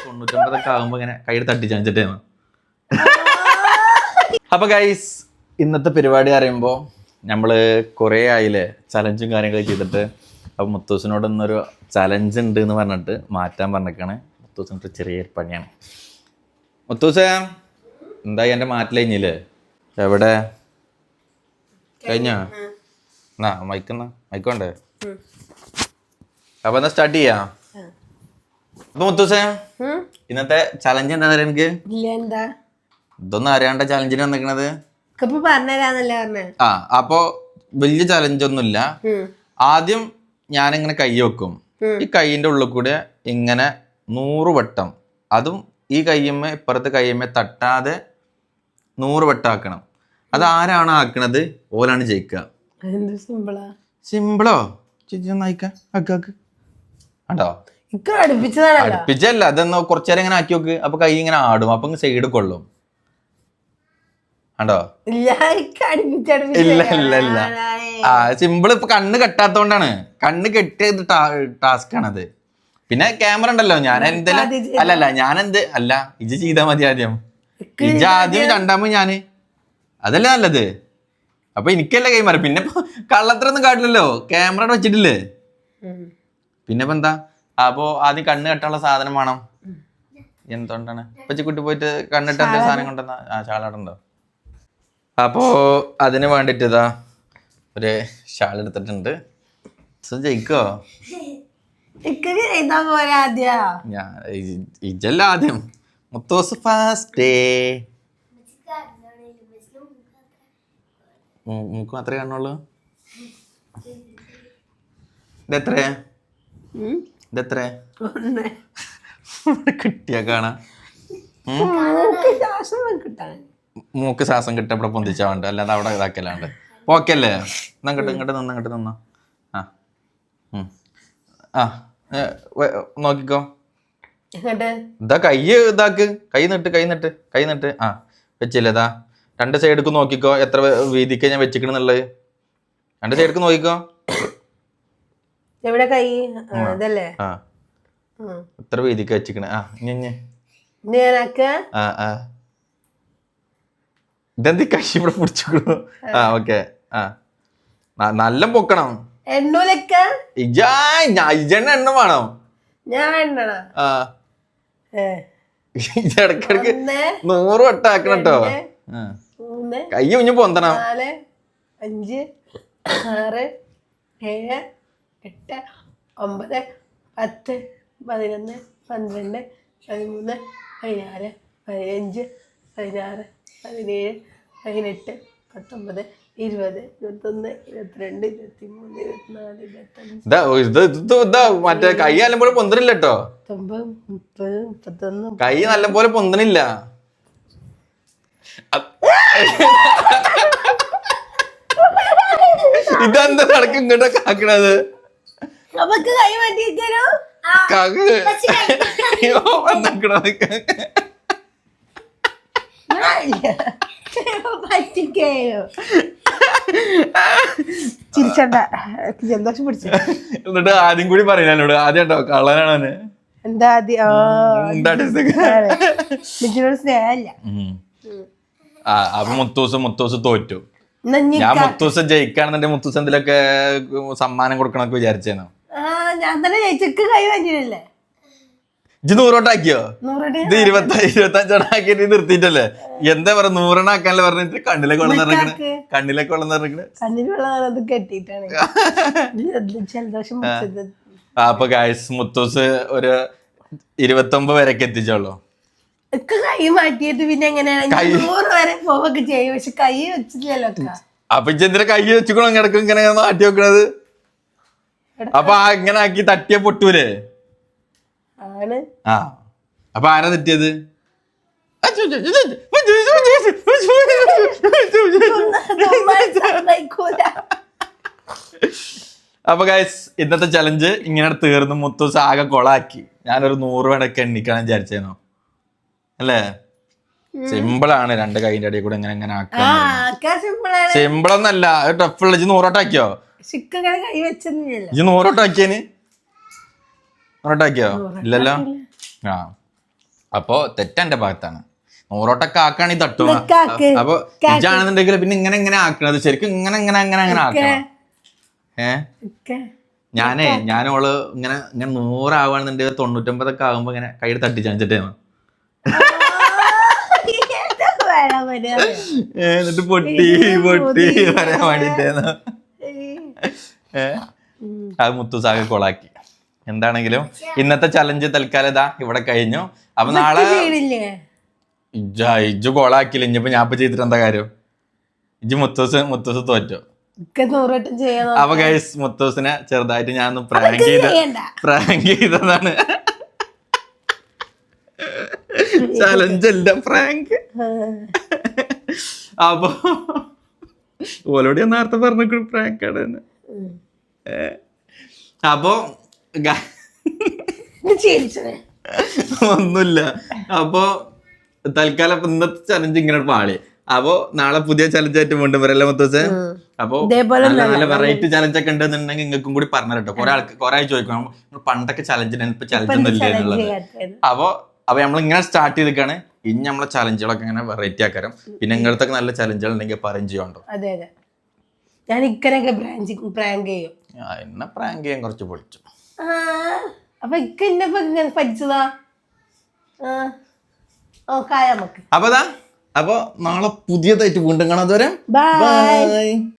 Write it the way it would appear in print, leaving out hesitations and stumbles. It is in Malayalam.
തൊണ്ണൂറ്റൊമ്പതൊക്കെ ആകുമ്പോ ഇങ്ങനെ കയ്യിൽ തട്ടിച്ചണിച്ചിട്ടേന്ന്. അപ്പൊ ഗൈസ് ഇന്നത്തെ പരിപാടി അറിയുമ്പോ നമ്മള് കുറെ ആയില്ലേ ചലഞ്ചും കാര്യങ്ങളൊക്കെ ചെയ്തിട്ട്. അപ്പൊ മുത്തൂസിനോട് ഇന്നൊരു ചലഞ്ച് ഉണ്ട് എന്ന് പറഞ്ഞിട്ട് മാറ്റാൻ പറഞ്ഞേക്കാണ്. മുത്തൂസിനൊരു ചെറിയൊരു പണിയാണ്. മുത്തൂസേ എന്തായി എന്റെ മാറ്റൽ കഴിഞ്ഞില്ലേ? എവിടെ കഴിഞ്ഞ മൈക്കണ്ടേ? അപ്പൊ എന്നാ സ്റ്റാർട്ട് ചെയ്യാ. അപ്പൊ മുത്തൂസേ ഇന്നത്തെ ചലഞ്ച് എന്താ പറയാ? എനിക്ക് ഇതൊന്നും അറിയാണ്ട ചലഞ്ചിന് വന്നിക്കണത്. അപ്പൊ വലിയ ചലഞ്ച് ഒന്നുമില്ല. ആദ്യം ഞാനിങ്ങനെ കൈ വെക്കും. ഈ കൈയിന്റെ ഉള്ളിൽ കൂടെ ഇങ്ങനെ 100 വട്ടം, അതും ഈ കയ്യമ്മ ഇപ്പുറത്തെ കയ്യമ്മ തട്ടാതെ 100 വട്ടം ആക്കണം. അത് ആരാണ് ആക്കണത് ഓലാണ് ജയിക്കുക. സിമ്പിളോ ആണ്ടോ? അടുപ്പിച്ചല്ല, അതൊന്ന് കുറച്ചേരം ഇങ്ങനെ ആക്കി നോക്ക്. അപ്പൊ കൈ ഇങ്ങനെ ആടും. അപ്പൊ സൈഡ് കൊള്ളും. ആണ്ടോ? ഇല്ല ഇല്ല ഇല്ല. സിമ്പിൾ. ഇപ്പൊ കണ്ണ് കെട്ടാത്തോണ്ടാണ്. കണ്ണ് കെട്ടിയത് ടാസ്ക് ആണത്. പിന്നെ ക്യാമറ ഉണ്ടല്ലോ. ഞാൻ എന്തെല്ലാം അല്ല ഇജ് ചെയ്താ മതി. ആദ്യം ഇജ ആദ്യം, രണ്ടാമത് ഞാന്. അതല്ലേ നല്ലത്. അപ്പൊ എനിക്കല്ലേ കൈ മാറി. പിന്നെ ഇപ്പൊ കള്ളത്തിലൊന്നും കാട്ടില്ലല്ലോ, ക്യാമറ വെച്ചിട്ടില്ലേ. പിന്നെ ഇപ്പൊ എന്താ? അപ്പൊ ആദ്യം കണ്ണ് കെട്ടാനുള്ള സാധനം വേണം. എന്തുകൊണ്ടാണ് പച്ചക്കുട്ടി പോയിട്ട് കണ്ണിട്ട് എന്താ സാധനം കൊണ്ടുവന്ന ഷാളാടുണ്ടോ? അപ്പോ അതിന് വേണ്ടിട്ട് ഇതാ ഒരു ഷാൾ എടുത്തിട്ടുണ്ട്. ജയിക്കോ? ഇജല്ല ആദ്യം. മുത്തോസ് ഫാസ്റ്റ്. മൂക്ക് മാത്രമേ കാണുള്ളൂ. ഇതെത്ര കിട്ടിയാ കാണാ? മൂക്ക് ശ്വാസം കിട്ടപ്പടെ പൊന്തിച്ചാ വേണ്ട, അല്ലാതെ അവിടെ ഇതാക്കല്ലാണ്ട്. ഓക്കെ അല്ലേ? ഇങ്ങോട്ട് നിന്നോ. നോക്കിക്കോ. ഇതാ കൈ ഇതാക്ക്. കൈ നിട്ട്. വെച്ചില്ലേ? ഇതാ 2 സൈഡിക്ക് നോക്കിക്കോ. എത്ര വീതിക്ക് ഞാൻ വെച്ചിക്കണെന്നുള്ളത് 2 സൈഡിക്ക് നോക്കിക്കോ. എത്ര വീതിക്ക് വെച്ചിക്കണേ? ഇതെന്ത് കൈ ഇവിടെ പിടിച്ചു? ഓക്കെ. നല്ല പൊക്കണം. ഇജെണ്ണ എണ്ണം വേണം. ഇടക്കിടക്ക് 100 വട്ടം ആക്കണം കേട്ടോ. കൈ കുഞ്ഞു പൊന്തണം. 5 6 7 8 9 10 11 12 13 14 15 16 17 18 19 20 21 22 23 24 മറ്റേ കൈ നല്ലപോലെ പൊന്തണില്ല കേട്ടോ. 29 30 31 കൈ നല്ലപോലെ പൊന്തണില്ല. ഇതെന്താ നടക്കും ഇങ്ങോട്ടൊക്കെ ആക്കണത്? ജലദോഷം പിടിച്ചു. എന്നിട്ട് ആദ്യം കൂടി പറയില്ല എന്നോട്. ആദ്യം കേട്ടോ കള്ളനാണ്. എന്താ സ്നേഹല്ല. അപ്പൊ മുത്തൂസ് തോറ്റു. ഞാൻ മുത്തൂസ് ജയിക്കാണെന്നുണ്ടെ മുത്തൂസ് എന്തിലൊക്കെ സമ്മാനം കൊടുക്കണൊക്കെ വിചാരിച്ചേനോ? ഞാൻ തന്നെ ജയിച്ചക്ക് കൈ വാങ്ങിയില്ലേ? ഇജ്ജ് 100 വട്ടാക്കിയോ? ഇത് 25 ആക്കിയിട്ട് നിർത്തിയിട്ടല്ലേ? എന്താ പറയാ 100 ആക്കാനല്ലേ പറഞ്ഞിട്ട് കണ്ണിലേക്ക് വെള്ളം നിറഞ്ഞിട്ട്. കണ്ണിന് വെള്ളം കെട്ടിട്ടാണ് ജലദോഷം. അപ്പൊ ഗൈസ് മുത്തൂസ് ഒരു 29 വരെയൊക്കെ എത്തിച്ചോളൂ. കൈ മാറ്റിയിട്ട് പിന്നെ എങ്ങനെയാണ് 100 വരെ പോവൊക്കെ ചെയ്യും. പക്ഷെ കൈ വെച്ചിട്ടില്ലല്ലോ. അപ്പൊ ഇജ്ജെന്തിനാ കൈ വെച്ചിക്കണോ കിടക്കും ഇങ്ങനെ മാറ്റി വെക്കണത്? അപ്പൊ ഇങ്ങനെ ആക്കി തട്ടിയ പൊട്ടൂലേ? അപ്പൊ ആരാ തെറ്റിയത്? അപ്പൊ ഗൈസ് ഇന്നത്തെ ചലഞ്ച് ഇങ്ങനെ തീർന്നു. മുത്തൂസ് ആകെ കൊളാക്കി. ഞാനൊരു 100 വടൊക്കെ എണ്ണിക്കണം വിചാരിച്ചേനോ അല്ലേ? സിമ്പിളാണ്. 2 കൈന്റെ അടിയിൽ കൂടെ ഇങ്ങനെ ആക്കാൻ. സിമ്പിളൊന്നല്ല, ടഫുള്ള. 100 വട്ടം ആക്കിയോ? 100 വട്ടം ആക്കിയേന് നൂറോട്ടാക്കിയോ ഇല്ലല്ലോ ആ അപ്പൊ തെറ്റെന്റെ ഭാഗത്താണ്. നൂറോട്ടൊക്കെ ആക്കാണെങ്കിൽ തട്ടുക. അപ്പൊ ഇജാണെന്നുണ്ടെങ്കിൽ പിന്നെ ഇങ്ങനെ ആക്കണത് ശരിക്കും ഇങ്ങനെ ആക്കണം. ഞാനോള് ഇങ്ങനെ 100 ആവുകയാണെന്നുണ്ടെങ്കിൽ 99 ആകുമ്പോ ഇങ്ങനെ കയ്യിൽ തട്ടി ചാഞ്ചിട്ടേ എന്നിട്ട് പൊട്ടി വരാൻ വേണ്ടിട്ടേന്ന്. അത് മുത്തുസാകെ കൊളാക്കി. എന്താണെങ്കിലും ഇന്നത്തെ ചലഞ്ച് തൽക്കാലം ഇതാ ഇവിടെ കഴിഞ്ഞു. അപ്പൊ നാളെ ഇജ്ജ് കൊളാക്കില്ല. ഇനിയിപ്പോ ഞാൻ ചെയ്തിട്ട് എന്താ കാര്യം? ഇജ്ജ് മുത്തൂസ് തോറ്റോ? അപ്പൊ ഗൈസ് മുത്തൂസിനെ ചെറുതായിട്ട് ഞാൻ പ്രാങ്ക് ചെയ്തതാണ്. ചലഞ്ച് അല്ല പ്രാങ്ക്. അപ്പൊ ഓലോട് ഞാൻ നേരത്തെ പറഞ്ഞ പ്രാങ്കാണ്. അപ്പൊ ഒന്നുമില്ല. അപ്പൊ തൽക്കാലം ഇന്നത്തെ ചലഞ്ച് ഇങ്ങനെ പാളി. അപ്പൊ നാളെ പുതിയ ചലഞ്ച് ആയിട്ട് വീണ്ടും വരല്ലേ മുത്തൂസേ? അപ്പൊ നല്ല വെറൈറ്റി ചലഞ്ച് ഒക്കെ ഉണ്ടെന്നുണ്ടെങ്കിൽ നിങ്ങൾക്കും കൂടി പറഞ്ഞു കേട്ടോ. കുറെ ചോദിക്കണം പണ്ടൊക്കെ ചലഞ്ചിന് ഇപ്പൊ ചലഞ്ച് ഒന്നും ഇല്ല എന്നുള്ളത്. അപ്പൊ നമ്മളിങ്ങനെ സ്റ്റാർട്ട് ചെയ്തിക്കാണ്. ഇനി നമ്മളെ ചലഞ്ചുകളൊക്കെ ഇങ്ങനെ വെറൈറ്റി ആക്കാരം. പിന്നെ ഇങ്ങനത്തെ നല്ല ചലഞ്ചുകൾ ഉണ്ടെങ്കിൽ പറയും ചെയ്യണ്ടോ? ഞാൻ ഇക്കനൊക്കെ പ്രാങ്ക് ചെയ്യും. എന്നെ പ്രാങ്ക് ചെയ്യാൻ കുറച്ച് പൊളിച്ചു. അപ്പൊ ഇന്നെ പഠിച്ചതാ. അപ്പൊ നാളെ പുതിയതായിട്ട് വീണ്ടും കാണാതെ വരാം. ബൈ.